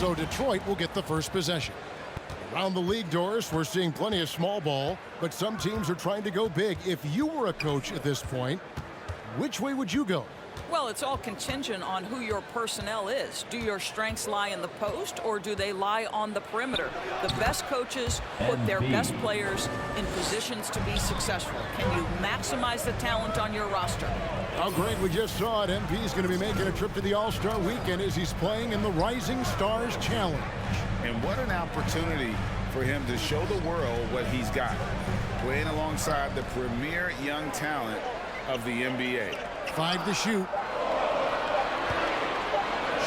So Detroit will get the first possession. Around the league, Doris, we're seeing plenty of small ball, but some teams are trying to go big. If you were a coach at this point, which way would you go? Well, it's all contingent on who your personnel is. Do your strengths lie in the post, or do they lie on the perimeter? The best coaches put their best players in positions to be successful. Can you maximize the talent on your roster? Oh, great. We just saw it. MP's going to be making a trip to the All-Star Weekend as he's playing in the Rising Stars Challenge. And what an opportunity for him to show the world what he's got. Playing alongside the premier young talent of the NBA. 5 to shoot.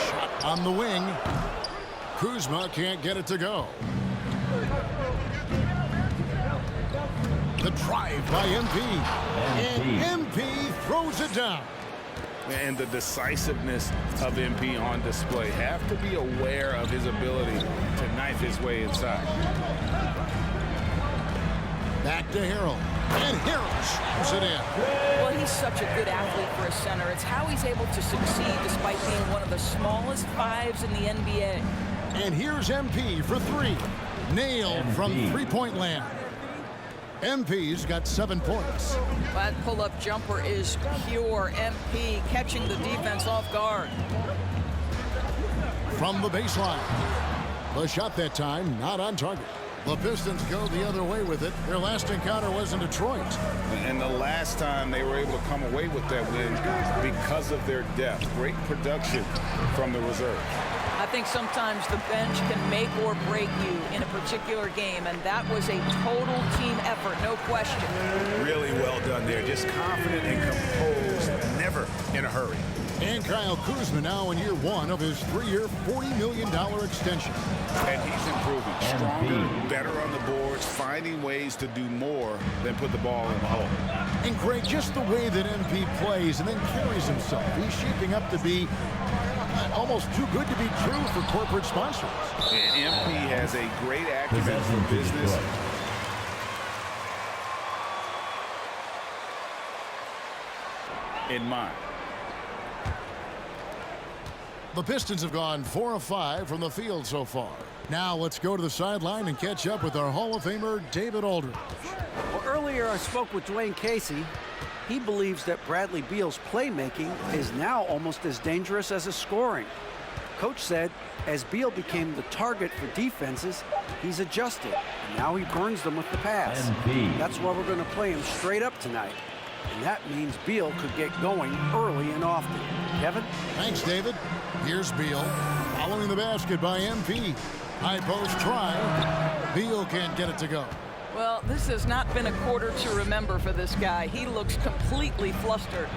Shot on the wing. Kuzma can't get it to go. The drive by MP. And MP throws it down. And the decisiveness of MP on display. Have to be aware of his ability to knife his way inside. Back to Harrell. And Harrell shoots it in. Well, he's such a good athlete for a center. It's how he's able to succeed despite being one of the smallest fives in the NBA. And here's MP for 3. Nailed from three-point land. MP's got 7 points. That pull-up jumper is pure. MP catching the defense off guard. From the baseline. The shot that time not on target. The Pistons go the other way with it. Their last encounter was in Detroit. And the last time they were able to come away with that win because of their depth. Great production from the reserve. I think sometimes the bench can make or break you in a particular game, and that was a total team effort, no question. Really well done there. Just confident and composed, never in a hurry. And Kyle Kuzma now in year 1 of his 3-year, $40 million extension. And he's improving. Stronger, better on the boards, finding ways to do more than put the ball in the hole. And Greg, just the way that MP plays and then carries himself, he's shaping up to be almost too good to be true for corporate sponsors. And MP has a great acumen for business. In mind. The Pistons have gone 4 of 5 from the field so far. Now let's go to the sideline and catch up with our Hall of Famer, David Aldridge. Well, earlier I spoke with Dwayne Casey. He believes that Bradley Beal's playmaking is now almost as dangerous as his scoring. Coach said as Beal became the target for defenses, he's adjusted, and now he burns them with the pass. That's why we're going to play him straight up tonight. And that means Beal could get going early and often. Kevin? Thanks, David. Here's Beal. Following the basket by MP. High post try. Beal can't get it to go. Well, this has not been a quarter to remember for this guy. He looks completely flustered.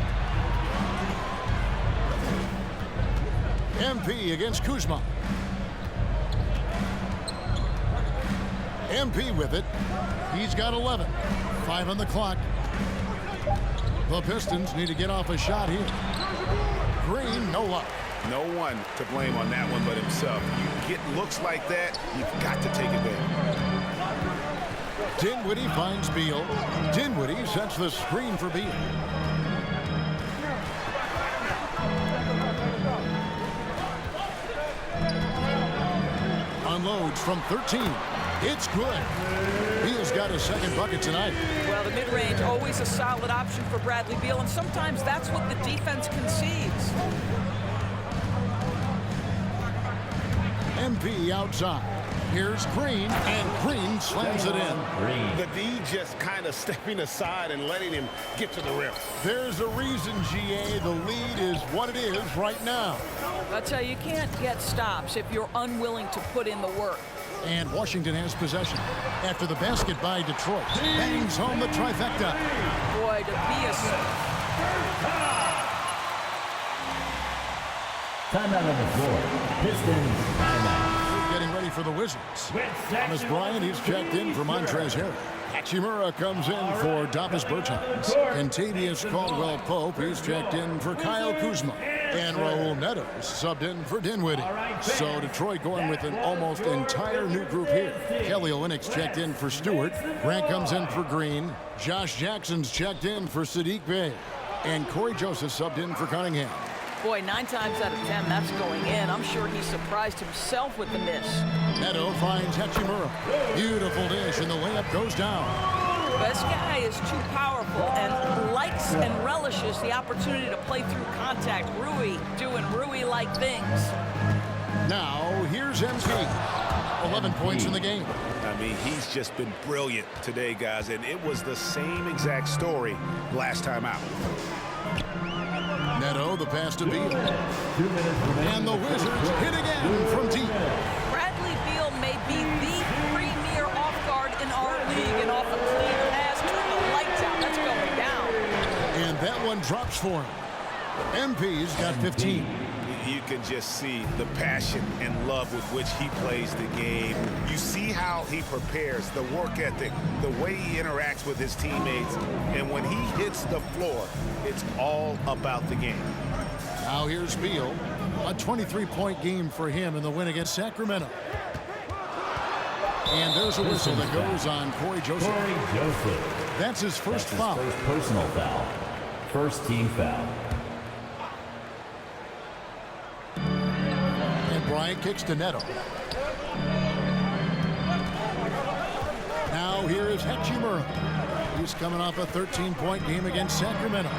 MP against Kuzma. MP with it. He's got 11. 5 on the clock. The Pistons need to get off a shot here. Green, no luck. No one to blame on that one but himself. You get looks like that, you've got to take advantage. Dinwiddie finds Beal. Dinwiddie sets the screen for Beal. Unloads from 13. It's good. Beal's got his second bucket tonight. Well, the mid-range, always a solid option for Bradley Beal, and sometimes that's what the defense concedes. MP outside. Here's Green, and Green slams it in. The D just kind of stepping aside and letting him get to the rim. There's a reason, GA. The lead is what it is right now. I tell you, you can't get stops if you're unwilling to put in the work. And Washington has possession after the basket by Detroit. Bangs home the trifecta. Boy, to be a... Timeout on the floor. Pistons timeout. Getting ready for the Wizards. Thomas Bryant, he's checked in for Montrezl Harrell. Hachimura comes in for Davis Bertans. Kentavious Caldwell-Pope, he's checked in for Kyle Kuzma. And Raul Neto subbed in for Dinwiddie. So Detroit going with an almost entire new group here. Kelly Olynyk's checked in for Stewart. Grant comes in for Green. Josh Jackson's checked in for Sadiq Bey. And Corey Joseph subbed in for Cunningham. Boy, 9 times out of 10, that's going in. I'm sure he surprised himself with the miss. Neto finds Hachimura. Beautiful dish, and the layup goes down. This guy is too powerful and likes and relishes the opportunity to play through contact. Rui doing Rui-like things. Now, here's MP. 11 points in the game. I mean, he's just been brilliant today, guys, and it was the same exact story last time out. Neto, the pass to Beal. And the Wizards hit again from deep. Bradley Beal may be the premier off-guard in our league, and off a clean pass, turn the lights out. That's going down. And that one drops for him. MP's got 15. You can just see the passion and love with which he plays the game. You see how he prepares, the work ethic, the way he interacts with his teammates. And when he hits the floor, it's all about the game. Now here's Beal. A 23-point game for him in the win against Sacramento. And there's a whistle that goes on Corey Joseph. That's his first foul. First personal foul. First team foul. Bryant kicks to Neto. Now here is Hachimura. He's coming off a 13-point game against Sacramento.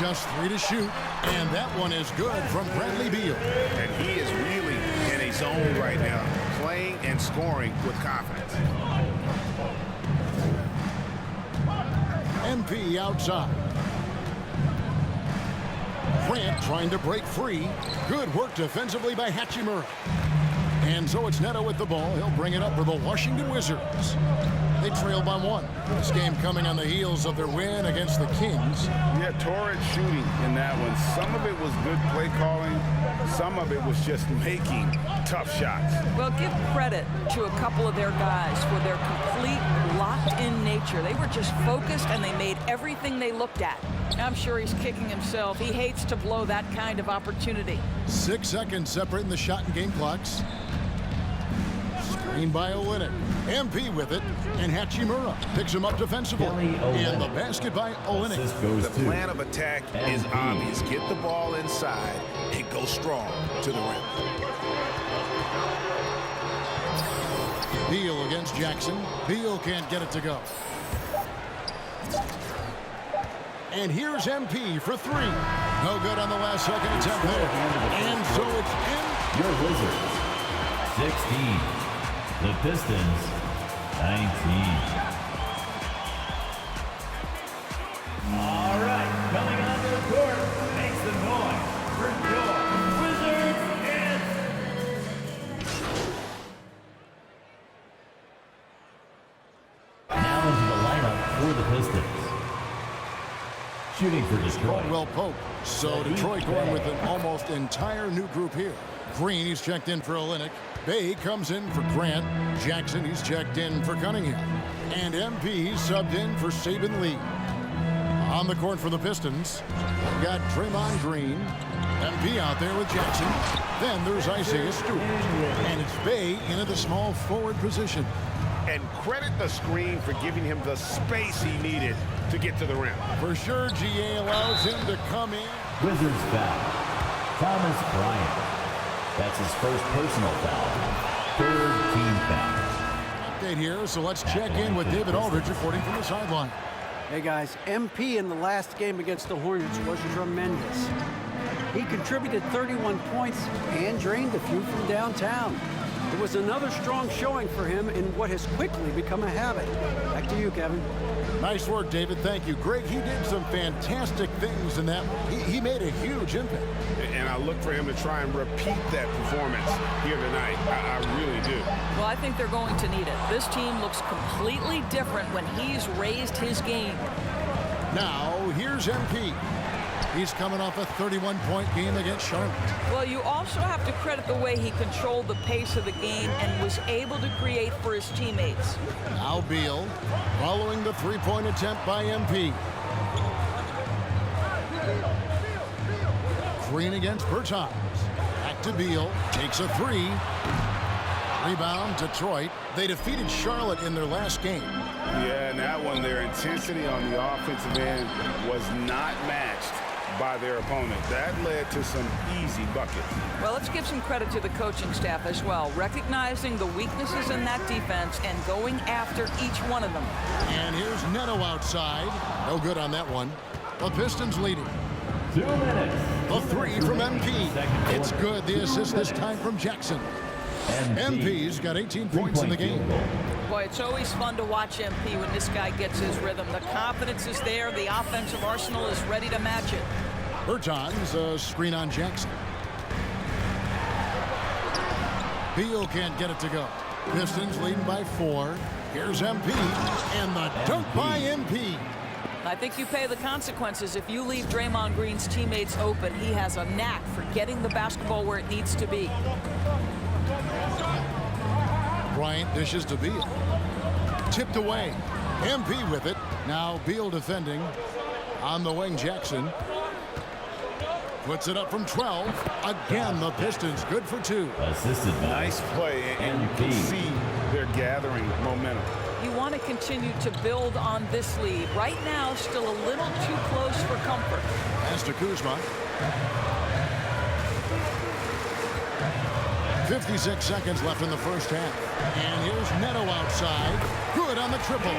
Just 3 to shoot, and that one is good from Bradley Beal. And he is really in a zone right now, playing and scoring with confidence. MP outside. Grant trying to break free. Good work defensively by Hachimura. And so it's Neto with the ball. He'll bring it up for the Washington Wizards. They trail by 1. This game coming on the heels of their win against the Kings. Yeah, torrid shooting in that one. Some of it was good play calling. Some of it was just making tough shots. Well, give credit to a couple of their guys for their complete locked-in nature. They were just focused, and they made everything they looked at. I'm sure he's kicking himself. He hates to blow that kind of opportunity. 6 seconds separating the shot and game clocks. Screen by Olynyk. MP with it, and Hachimura picks him up defensively. And the basket by Olynyk. The plan of attack is obvious. Get the ball inside and go strong to the rim. Beal against Jackson. Beal can't get it to go. And here's MP for 3. No good on the last second attempt there. And so it's in. Your Wizards, 16. The Pistons, 19. All right, coming onto the court, makes the noise for your Wizards and now into the lineup for the Pistons. Shooting for Detroit. Well, Pope. So Detroit going with an almost entire new group here. Green, he's checked in for Olynyk. Bay comes in for Grant. Jackson, he's checked in for Cunningham. And MP, he's subbed in for Saban Lee. On the court for the Pistons, we've got Draymond Green. MP out there with Jackson. Then there's Isaiah Stewart. And it's Bay into the small forward position. And credit the screen for giving him the space he needed to get to the rim. For sure, GA allows him to come in. Wizards foul. Thomas Bryant. That's his first personal foul. Third team foul. Update here, so let's check in with David Aldridge reporting from the sideline. Hey guys, MP in the last game against the Hornets was tremendous. He contributed 31 points and drained a few from downtown. It was another strong showing for him in what has quickly become a habit. Back to you, Kevin. Nice work, David. Thank you. Greg, he did some fantastic things in that. He made a huge impact. And I look for him to try and repeat that performance here tonight. I really do. Well, I think they're going to need it. This team looks completely different when he's raised his game. Now, here's MP. He's coming off a 31-point game against Charlotte. Well, you also have to credit the way he controlled the pace of the game and was able to create for his teammates. Now Beal, following the three-point attempt by MP. Green against Bertans. Back to Beal, takes a 3. Rebound, Detroit. They defeated Charlotte in their last game. Yeah, and that one, their intensity on the offensive end was not matched by their opponent. That led to some easy buckets. Well, let's give some credit to the coaching staff as well, recognizing the weaknesses in that defense and going after each one of them. And here's Neto outside. No good on that one. The Pistons leading. 2 minutes. The three from MP. It's good. The assist this time from Jackson. MP's got 18 points in the game. Boy, it's always fun to watch MP when this guy gets his rhythm. The confidence is there. The offensive arsenal is ready to match it. Bertans, a screen on Jackson. Beal can't get it to go. Pistons leading by 4. Here's MP, and the dunk by MP. I think you pay the consequences if you leave Draymond Green's teammates open. He has a knack for getting the basketball where it needs to be. Bryant dishes to Beal. Tipped away. MP with it. Now Beal defending. On the wing, Jackson. Puts it up from 12. Again, the Pistons good for 2. Assisted by Nice play, and you can see they're gathering momentum. You want to continue to build on this lead. Right now, still a little too close for comfort. Pass to Kuzma. 56 seconds left in the first half. And here's Neto outside. Good on the triple.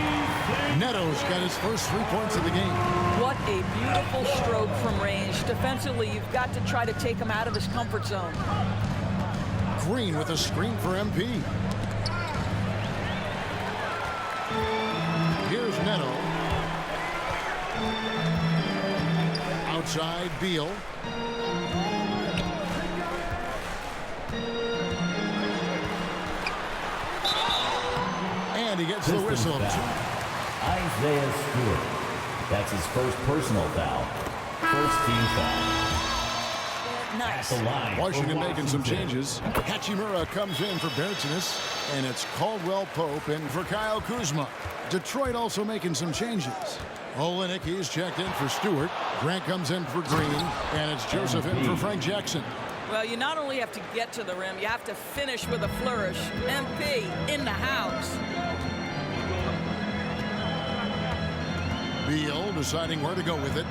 Neto's got his first 3 points of the game. What a beautiful stroke from range. Defensively, you've got to try to take him out of his comfort zone. Green with a screen for MP. Here's Neto. Outside, Beal. And he gets the whistle. Isaiah Stewart. That's his first personal foul. First team foul. Nice. The line Washington making some changes. Hachimura comes in for Bertans, and it's Caldwell Pope in for Kyle Kuzma. Detroit also making some changes. Olenek, he's checked in for Stewart. Grant comes in for Green, and it's Joseph in for Frank Jackson. Well, you not only have to get to the rim, you have to finish with a flourish. MP in the house. Beal deciding where to go with it.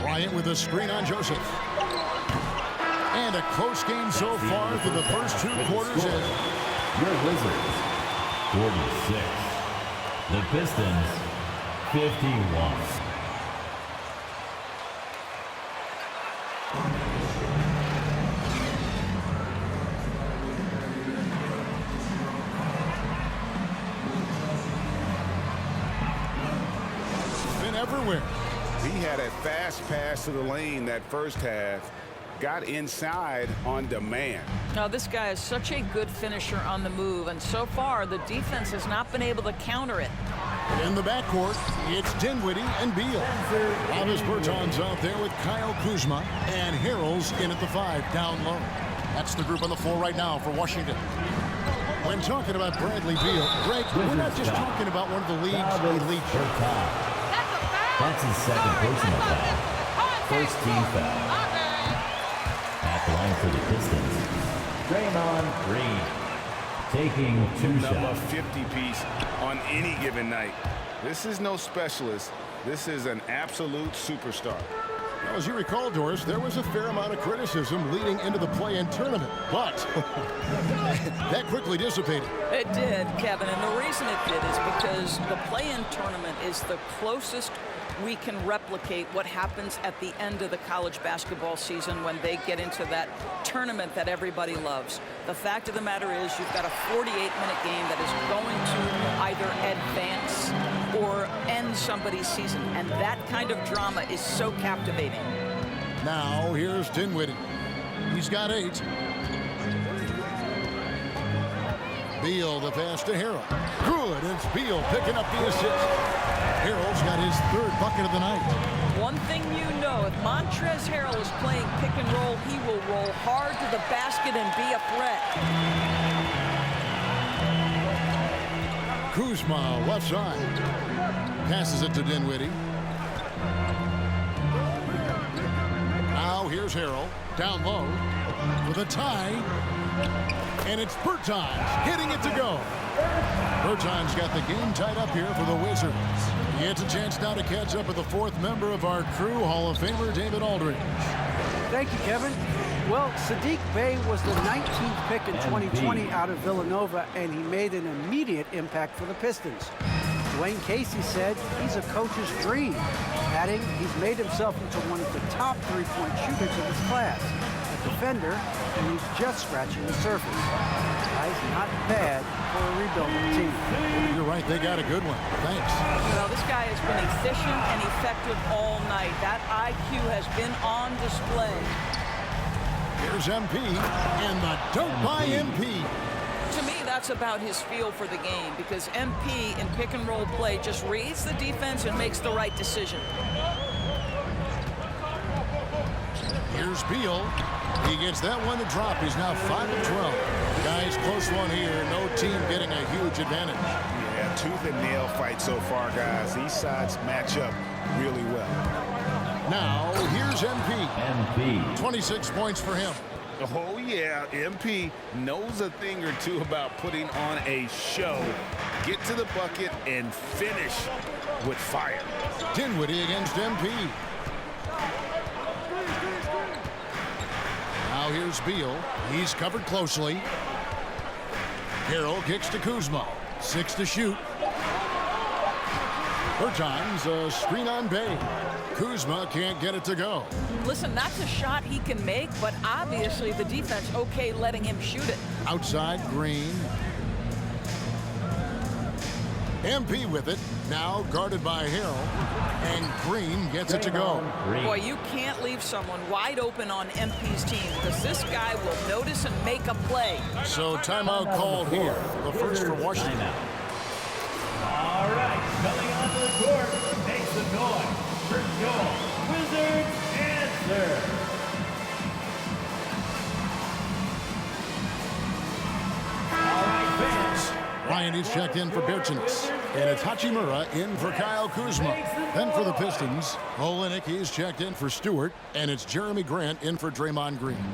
Bryant with a screen on Joseph. And a close game so far for the first 2 quarters in. Your Wizards, 46. The Pistons, 51. Been everywhere. He had a fast pass to the lane that first half. Got inside on demand. Now, this guy is such a good finisher on the move, and so far, the defense has not been able to counter it. In the backcourt, it's Dinwiddie and Beal. Thomas Bertans out there with Kyle Kuzma, and Harrell's in at the 5, down low. That's the group on the floor right now for Washington. When talking about Bradley Beal, Greg, we're not just talking about one of the league's elite. That's his second personal foul. First team foul. At the line for the Pistons, Draymond Green taking 2 shots. Number 50 piece on any given night. This is no specialist. This is an absolute superstar. Now, as you recall, Doris, there was a fair amount of criticism leading into the play-in tournament, but that quickly dissipated. It did, Kevin, and the reason it did is because the play-in tournament is the closest we can replicate what happens at the end of the college basketball season when they get into that tournament that everybody loves. The fact of the matter is you've got a 48-minute game that is going to either advance or end somebody's season, and that kind of drama is so captivating. Now, here's Dinwiddie. He's got 8. Beal, the pass to Harrell. Good, it's Beal picking up the assist. Harrell's got his 3rd bucket of the night. One thing you know, if Montrezl Harrell is playing pick and roll, he will roll hard to the basket and be a threat. Kuzma, left side. Passes it to Dinwiddie. Now here's Here's Harrell. Down low. With a tie. And it's Bertans hitting it to go. Bertans got the game tied up here for the Wizards. He gets a chance now to catch up with the fourth member of our crew, Hall of Famer David Aldridge. Thank you, Kevin. Well, Sadiq Bey was the 19th pick in 2020 out of Villanova, and he made an immediate impact for the Pistons. Dwayne Casey said he's a coach's dream, adding he's made himself into one of the top three-point shooters of his class, a defender, and he's just scratching the surface. Guy's not bad for a rebuilding team. You're right, they got a good one. Thanks. Well, this guy has been efficient and effective all night. That IQ has been on display. Here's MP, and the dunk by MP. To me, that's about his feel for the game, because MP in pick-and-roll play just reads the defense and makes the right decision. Here's Beal. He gets that one to drop. He's now 5 of 12. Guys, close one here. No team getting a huge advantage. Yeah, tooth and nail fight so far, guys. These sides match up really well. Now, here's MP. MP. 26 points for him. Oh, yeah, MP knows a thing or two about putting on a show. Get to the bucket and finish with fire. Dinwiddie against MP. Now here's Beal. He's covered closely. Harrell kicks to Kuzma. 6 to shoot. Bertans, a screen on Bey. Kuzma can't get it to go. Listen, that's a shot he can make, but obviously the defense okay letting him shoot it. Outside, Green. MP with it. Now guarded by Harrell. And Green gets it to go. Boy, you can't leave someone wide open on MP's team, because this guy will notice and make a play. So timeout called here. The first for Washington. All right, coming onto the court, make some noise for your Wizards answer. All right, fans. Ryan is checked in for Bertans. And it's Hachimura in for Kyle Kuzma. Then for the Pistons, Olynyk is checked in for Stewart. And it's Jeremy Grant in for Draymond Green.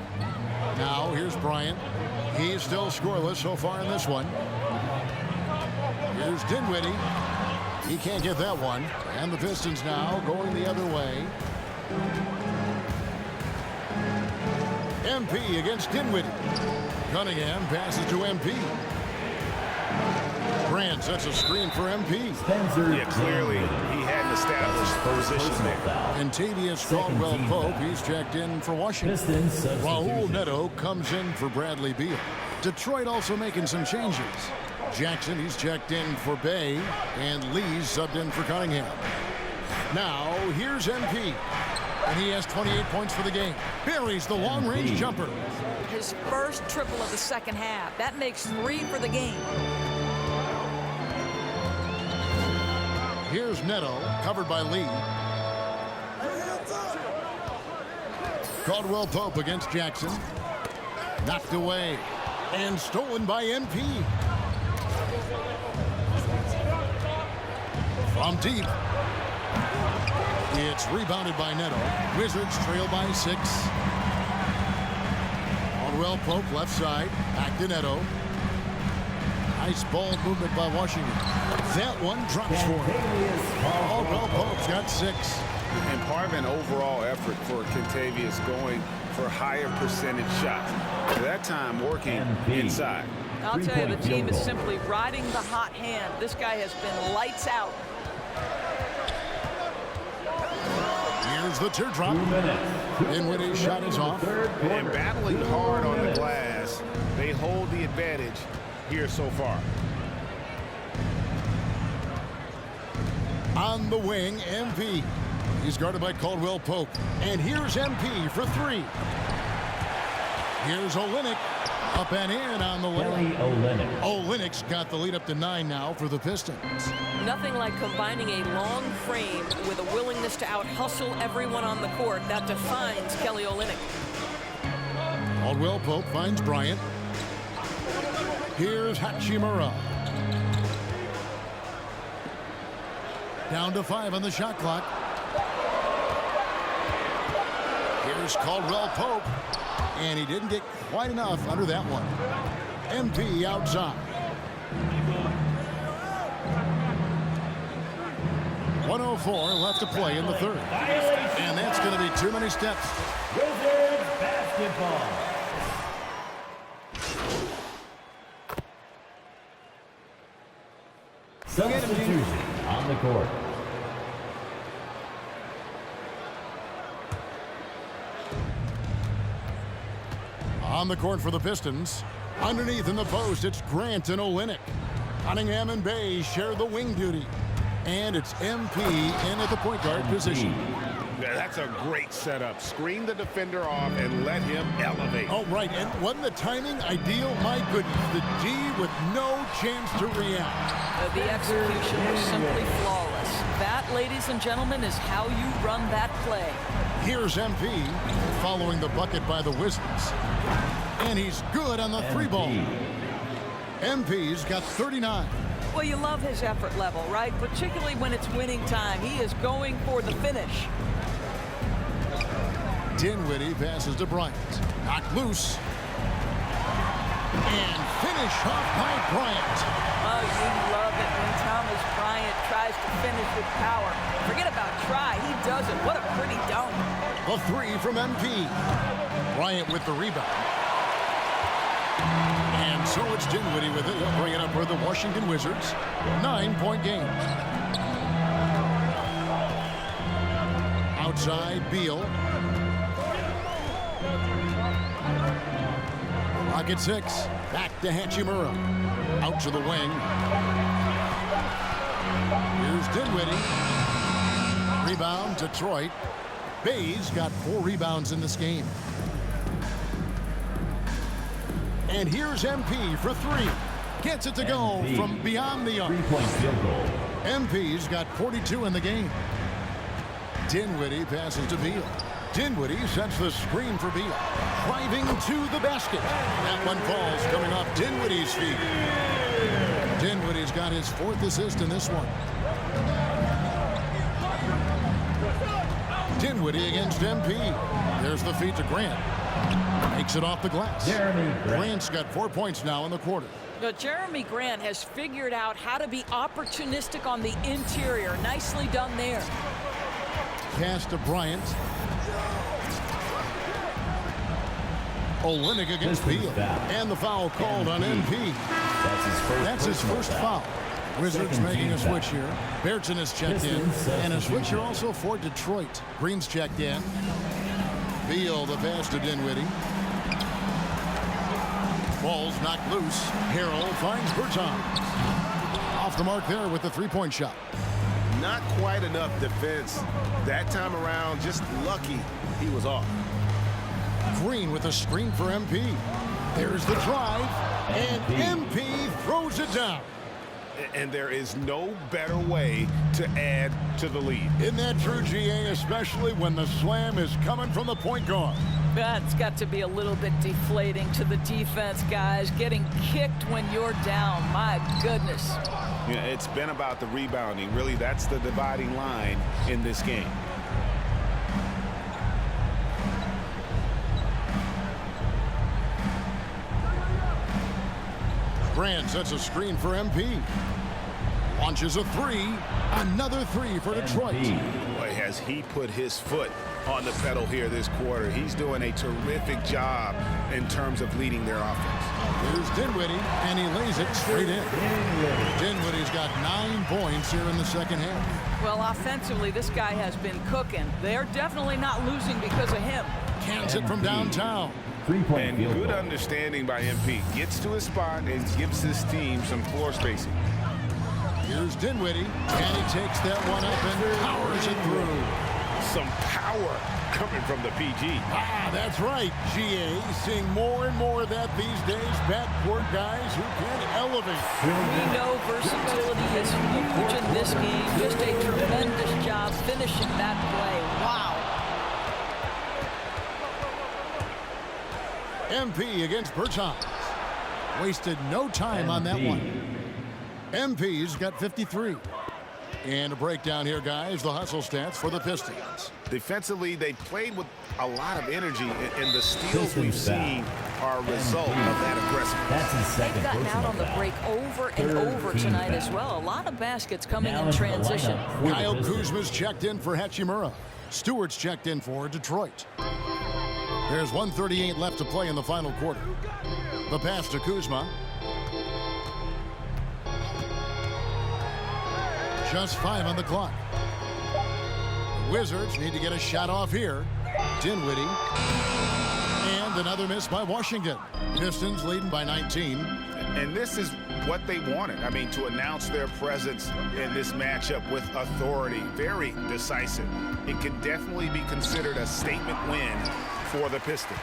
Now here's Bryant. He's still scoreless so far in this one. Here's Dinwiddie. He can't get that one. And the Pistons now going the other way. MP against Dinwiddie. Cunningham passes to MP. Grant sets a screen for MP. Spencer. Yeah, clearly he hadn't established position there. And Tavius Caldwell-Pope, he's checked in for Washington. Pistons Raul substitution. Neto comes in for Bradley Beal. Detroit also making some changes. Jackson, he's checked in for Bey, and Lee's subbed in for Cunningham. Now, here's MP, and he has 28 points for the game. Buries the long-range jumper. His first triple of the second half. That makes 3 for the game. Here's Neto, covered by Lee. Caldwell-Pope against Jackson. Knocked away, and stolen by MP. From deep. It's rebounded by Neto. Wizards trail by 6. Caldwell-Pope left side. Back to Neto. Nice ball movement by Washington. That one drops for him. Caldwell-Pope's got 6. And part of an overall effort for Kentavious going for higher percentage shots. That time working inside. I'll tell you, the team is simply riding the hot hand. This guy has been lights out. Here's the teardrop. Dinwiddie's shot is off. And battling hard on the glass, they hold the advantage here so far. On the wing, MP. He's guarded by Caldwell-Pope. And here's MP for 3. Here's Olynyk. Up and in on the way. Olynyk. Olynyk's got the lead up to 9 now for the Pistons. Nothing like combining a long frame with a willingness to out-hustle everyone on the court. That defines Kelly Olynyk. Caldwell-Pope finds Bryant. Here's Hachimura. Down to 5 on the shot clock. Here's Here's Caldwell Pope. And he didn't get quite enough under that one. MP outside. 1:04 left to play in the third. And that's going to be too many steps. Wizards basketball. Substitution on the court. On the court for the Pistons. Underneath in the post, it's Grant and Olynyk. Cunningham and Bay share the wing duty. And it's MP in at the point guard position. Yeah, that's a great setup. Screen the defender off and let him elevate. Oh, right. And wasn't the timing ideal? My goodness. The D with no chance to react. The execution was simply flawless. That, ladies and gentlemen, is how you run that play. Here's MP following the bucket by the Wizards. And he's good on the three ball. MP's got 39. Well, you love his effort level, right? Particularly when it's winning time. He is going for the finish. Dinwiddie passes to Bryant. Knocked loose. And finish off by Bryant. Oh, you love it when Thomas Bryant tries to finish with power. Forget about try. He does it. What a pretty dunk. The three from MP. Bryant with the rebound. And so it's Dinwiddie with it. He'll bring it up for the Washington Wizards. 9-point game. Outside, Beal. Rocket 6. Back to Hachimura. Out to the wing. Here's Dinwiddie. Rebound, Detroit. Bay's got 4 rebounds in this game. And here's MP for 3. Gets it to go from beyond the arc. 3-point field goal. MP's got 42 in the game. Dinwiddie passes to Beal. Dinwiddie sets the screen for Beal. Driving to the basket. That one falls coming off Dinwiddie's feet. Dinwiddie's got his 4th assist in this one. Dinwiddie against MP. There's the feed to Grant. Makes it off the glass. Grant's got 4 points now in the quarter. But Jeremy Grant has figured out how to be opportunistic on the interior. Nicely done there. Pass to Bryant. Olynyk against Beal. And the foul called on MP. That's his first foul. Wizards making a switch here. Berton is checked in. And a switch here also for Detroit. Green's checked in. Beal the pass to Dinwiddie. Ball's knocked loose. Harrell finds Bertans. Off the mark there with the three-point shot. Not quite enough defense. That time around, just lucky he was off. Green with a screen for MP. There's the drive. And MP throws it down. And there is no better way to add to the lead. Isn't that true, GA, especially when the slam is coming from the point guard? That's got to be a little bit deflating to the defense, guys. Getting kicked when you're down. My goodness. Yeah, it's been about the rebounding. Really, that's the dividing line in this game. Grant sets a screen for MP. Launches a 3. Another 3 for Detroit. Boy, has he put his foot on the pedal here this quarter. He's doing a terrific job in terms of leading their offense. Here's Dinwiddie, and he lays it straight in. Dinwiddie's got 9 points here in the second half. Well, offensively, this guy has been cooking. They're definitely not losing because of him. Cans it from downtown. And good understanding by MP. Gets to his spot and gives his team some floor spacing. Here's Dinwiddie, and he takes that one up and powers it through. Some power coming from the PG. Ah, that's right, GA. Seeing more and more of that these days. Backcourt guys who can elevate. We know versatility is huge in this game. Just a tremendous job finishing that play. Wow. MP against Bertans. Wasted no time on that one. MP's got 53. And a breakdown here, guys, the hustle stats for the Pistons. Defensively, they played with a lot of energy, and the steals we've Pistons foul. seen are a result of that aggressiveness. That's his second They've gotten personal out on the foul. break over and over Third tonight team as foul. well. A lot of baskets coming Now in into the transition. lineup for the Kyle Pistons. Kuzma's checked in for Hachimura. Stewart's checked in for Detroit. There's 1:38 left to play in the final quarter. The pass to Kuzma. Just 5 on the clock. The Wizards need to get a shot off here. Dinwiddie. And another miss by Washington. Pistons leading by 19. And this is what they wanted. I mean, to announce their presence in this matchup with authority, very decisive. It can definitely be considered a statement win for the Pistons.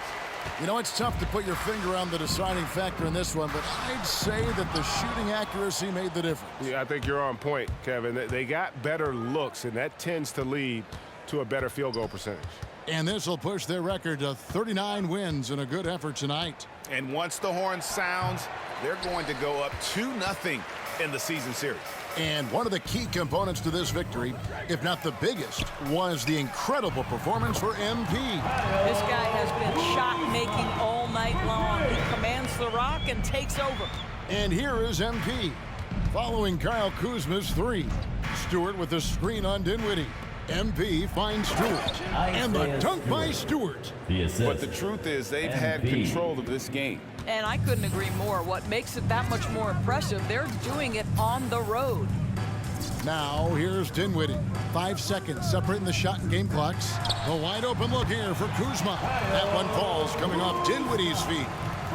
You know, it's tough to put your finger on the deciding factor in this one, but I'd say that the shooting accuracy made the difference. Yeah, I think you're on point, Kevin. They got better looks, and that tends to lead to a better field goal percentage. And this will push their record to 39 wins in a good effort tonight. And once the horn sounds, they're going to go up 2-0 in the season series. And one of the key components to this victory, if not the biggest, was the incredible performance for MP. This guy has been shot-making all night long. He commands the rock and takes over. And here is MP, following Kyle Kuzma's 3. Stewart with the screen on Dinwiddie. MP finds Stewart. And the dunk by Stewart. The assist. But the truth is they've had MP. control of this game. And I couldn't agree more. What makes it that much more impressive, they're doing it on the road. Now, here's Dinwiddie. 5 seconds separating the shot and game clocks. The wide open look here for Kuzma. That one falls coming off Dinwiddie's feet.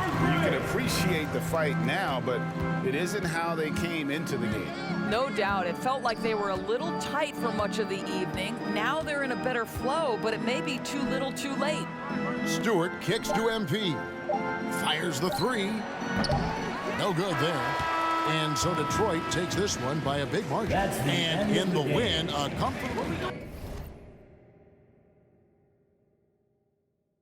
You can appreciate the fight now, but it isn't how they came into the game. No doubt. It felt like they were a little tight for much of the evening. Now they're in a better flow, but it may be too little too late. Stewart kicks to MP. Fires the 3. No good there. And so Detroit takes this one by a big margin. That's the And end of in the the game. win, a comfortable...